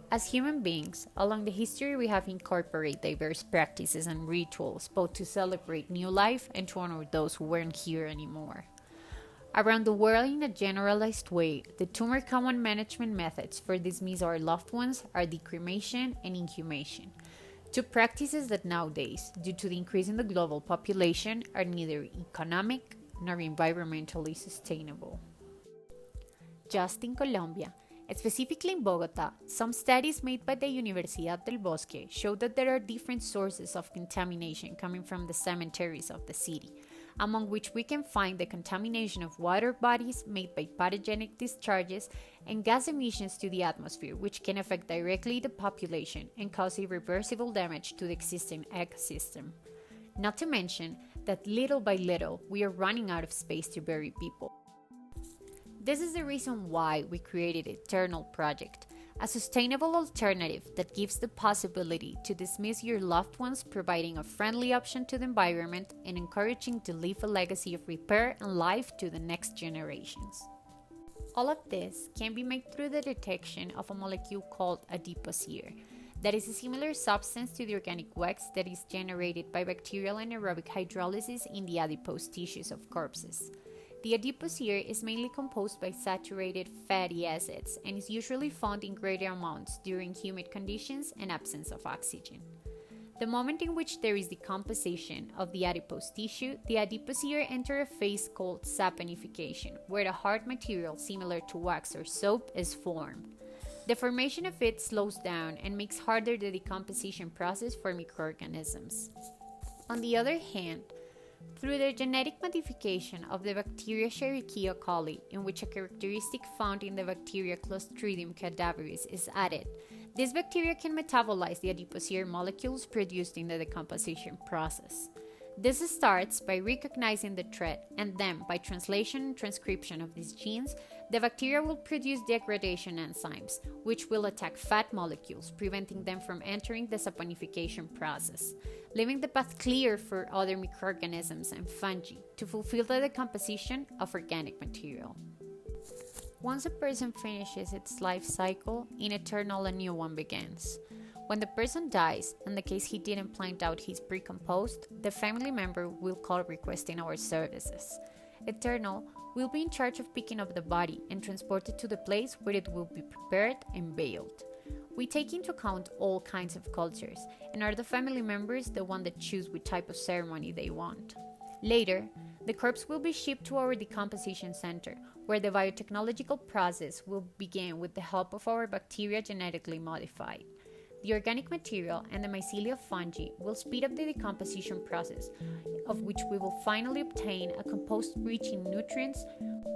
As human beings, along the history we have incorporated diverse practices and rituals both to celebrate new life and to honor those who weren't here anymore. Around the world, in a generalized way, the two more common management methods for dismiss our loved ones are the cremation and inhumation. Two practices that nowadays, due to the increase in the global population, are neither economic nor environmentally sustainable. Just in Colombia, specifically in Bogota, some studies made by the Universidad del Bosque show that there are different sources of contamination coming from the cemeteries of the city, among which we can find the contamination of water bodies made by pathogenic discharges and gas emissions to the atmosphere, which can affect directly the population and cause irreversible damage to the existing ecosystem. Not to mention that little by little we are running out of space to bury people. This is the reason why we created Eternal Project, a sustainable alternative that gives the possibility to dismiss your loved ones, providing a friendly option to the environment and encouraging to leave a legacy of repair and life to the next generations. All of this can be made through the detection of a molecule called adipocere, that is a similar substance to the organic wax that is generated by bacterial anaerobic hydrolysis in the adipose tissues of corpses. The adipocere is mainly composed by saturated fatty acids and is usually found in greater amounts during humid conditions and absence of oxygen. The moment in which there is decomposition of the adipose tissue, the adipocere enters a phase called saponification, where a hard material similar to wax or soap is formed. The formation of it slows down and makes harder the decomposition process for microorganisms. On the other hand, through the genetic modification of the bacteria Escherichia coli, in which a characteristic found in the bacteria Clostridium cadaveris is added, this bacteria can metabolize the adipocere molecules produced in the decomposition process. This starts by recognizing the threat, and then by translation and transcription of these genes, the bacteria will produce degradation enzymes, which will attack fat molecules, preventing them from entering the saponification process, leaving the path clear for other microorganisms and fungi to fulfill the decomposition of organic material. Once a person finishes its life cycle, in eternal a new one begins. When the person dies, in the case he didn't plant out his pre-compost, the family member will call requesting our services. Eternal will be in charge of picking up the body and transport it to the place where it will be prepared and baled. We take into account all kinds of cultures, and are the family members the one that choose what type of ceremony they want. Later, the corpse will be shipped to our decomposition center, where the biotechnological process will begin with the help of our bacteria genetically modified. The organic material and the mycelia fungi will speed up the decomposition process, of which we will finally obtain a compost rich in nutrients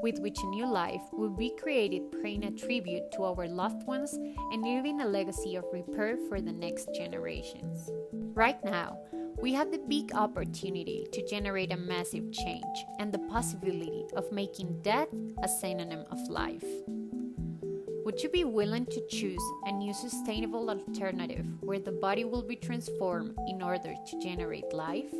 with which a new life will be created, paying a tribute to our loved ones and leaving a legacy of repair for the next generations. Right now, we have the big opportunity to generate a massive change and the possibility of making death a synonym of life. Would you be willing to choose a new sustainable alternative where the body will be transformed in order to generate life?